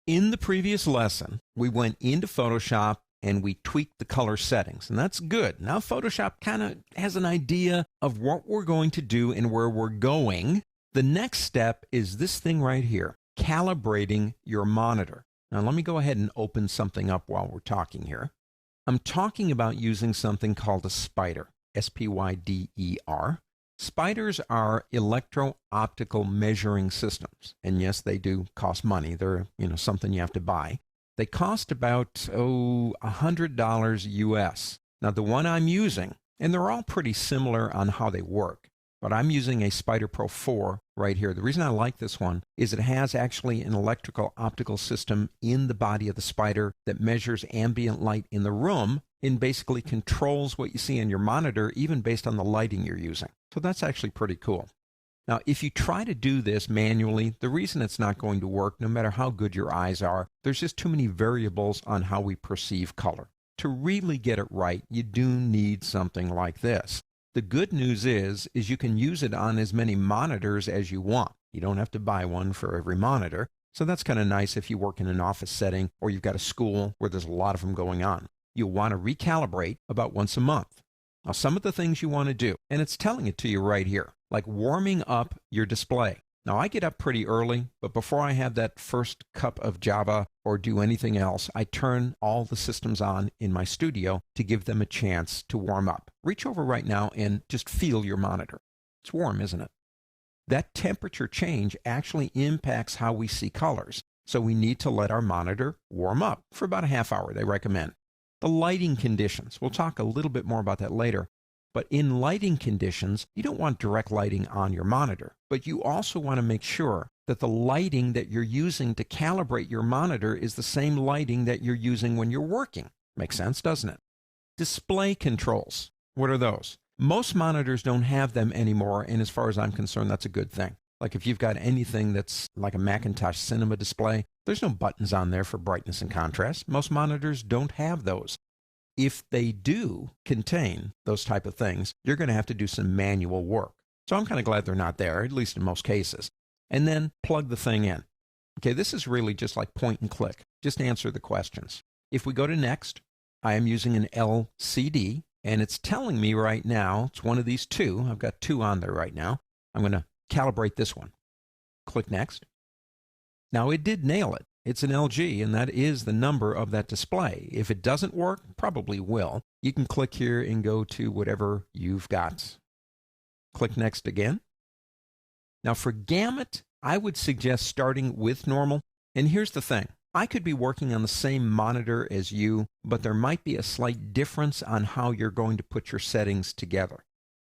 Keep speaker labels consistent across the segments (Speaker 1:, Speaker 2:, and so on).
Speaker 1: In the previous lesson, we went into Photoshop and we tweaked the color settings, and that's good. Now Photoshop kind of has an idea of what we're going to do and where we're going. The next step is this thing right here, calibrating your monitor. Now let me go ahead and open something up while we're talking here. I'm talking about using something called a spider, S-P-Y-D-E-R. Spiders are electro-optical measuring systems, and yes, they do cost money. They're, something you have to buy. They cost about, $100 US. Now, the one I'm using, and they're all pretty similar on how they work, but I'm using a Spider Pro 4 right here. The reason I like this one is it has actually an electrical optical system in the body of the spider that measures ambient light in the room and basically controls what you see on your monitor, even based on the lighting you're using. So that's actually pretty cool. Now, if you try to do this manually, the reason it's not going to work, no matter how good your eyes are, there's just too many variables on how we perceive color. To really get it right, you do need something like this. The good news is you can use it on as many monitors as you want. You don't have to buy one for every monitor. So that's kind of nice if you work in an office setting or you've got a school where there's a lot of them going on. You'll want to recalibrate about once a month. Now, some of the things you want to do, and it's telling it to you right here, like warming up your display. Now, I get up pretty early, but before I have that first cup of Java or do anything else, I turn all the systems on in my studio to give them a chance to warm up. Reach over right now and just feel your monitor. It's warm, isn't it? That temperature change actually impacts how we see colors, so we need to let our monitor warm up for about a half hour, they recommend. The lighting conditions, we'll talk a little bit more about that later, but in lighting conditions, you don't want direct lighting on your monitor, but you also want to make sure that the lighting that you're using to calibrate your monitor is the same lighting that you're using when you're working. Makes sense, doesn't it? Display controls, what are those? Most monitors don't have them anymore, and as far as I'm concerned, that's a good thing. Like if you've got anything that's like a Macintosh Cinema display, there's no buttons on there for brightness and contrast. Most monitors don't have those. If they do contain those type of things, you're going to have to do some manual work. So I'm kind of glad they're not there, at least in most cases. And then plug the thing in. Okay, this is really just like point and click. Just answer the questions. If we go to next, I am using an LCD, and it's telling me right now, it's one of these two. I've got two on there right now. I'm going to calibrate this one. Click next. Now it did nail it. It's an LG, and that is the number of that display. If it doesn't work, probably will. You can click here and go to whatever you've got. Click next again. Now for gamut, I would suggest starting with normal. And here's the thing. I could be working on the same monitor as you, but there might be a slight difference on how you're going to put your settings together.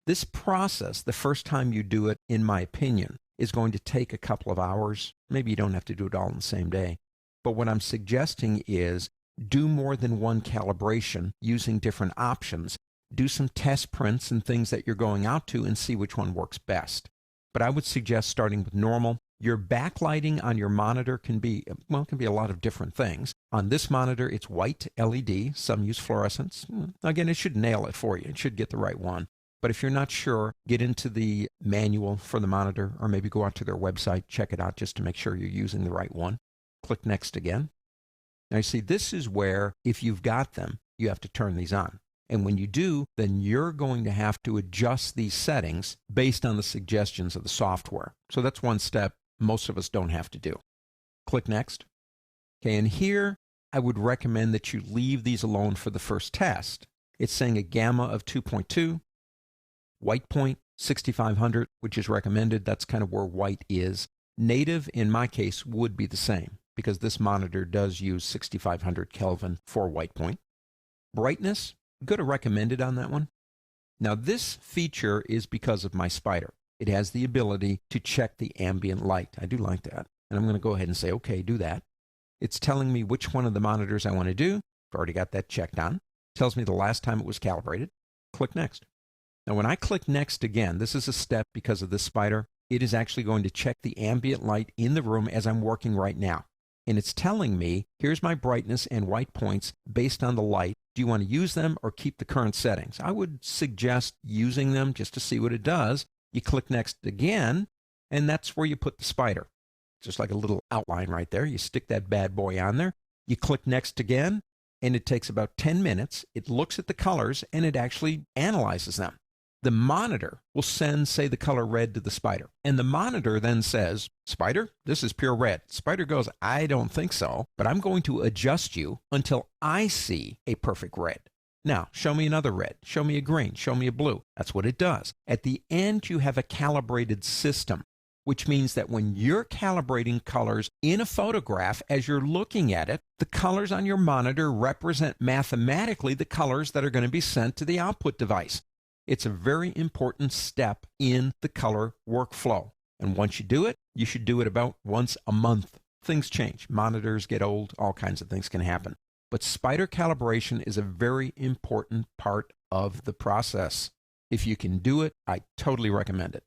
Speaker 1: This process, the first time you do it, in my opinion, is going to take a couple of hours. Maybe you don't have to do it all in the same day. But what I'm suggesting is do more than one calibration using different options. Do some test prints and things that you're going out to and see which one works best. But I would suggest starting with normal. Your backlighting on your monitor can be a lot of different things. On this monitor, it's white LED. Some use fluorescence. Again, it should nail it for you. It should get the right one. But if you're not sure, get into the manual for the monitor, or maybe go out to their website, check it out just to make sure you're using the right one. Click next again. Now you see, this is where, if you've got them, you have to turn these on. And when you do, then you're going to have to adjust these settings based on the suggestions of the software. So that's one step most of us don't have to do. Click next. Okay, and here I would recommend that you leave these alone for the first test. It's saying a gamma of 2.2. White point, 6500, which is recommended. That's kind of where white is. Native, in my case, would be the same because this monitor does use 6500 Kelvin for white point. Brightness, go to recommended on that one. Now, this feature is because of my spider. It has the ability to check the ambient light. I do like that. And I'm going to go ahead and say, okay, do that. It's telling me which one of the monitors I want to do. I've already got that checked on. It tells me the last time it was calibrated. Click next. Now, when I click next again, this is a step because of this spider. It is actually going to check the ambient light in the room as I'm working right now. And it's telling me, here's my brightness and white points based on the light. Do you want to use them or keep the current settings? I would suggest using them just to see what it does. You click next again, and that's where you put the spider. just like a little outline right there. You stick that bad boy on there. You click next again, and it takes about 10 minutes. It looks at the colors, and it actually analyzes them. The monitor will send, say, the color red to the spider. And the monitor then says, Spider, this is pure red. Spider goes, I don't think so, but I'm going to adjust you until I see a perfect red. Now, show me another red. Show me a green. Show me a blue. That's what it does. At the end, you have a calibrated system, which means that when you're calibrating colors in a photograph, as you're looking at it, the colors on your monitor represent mathematically the colors that are going to be sent to the output device. It's a very important step in the color workflow. And once you do it, you should do it about once a month. Things change. Monitors get old. All kinds of things can happen. But spider calibration is a very important part of the process. If you can do it, I totally recommend it.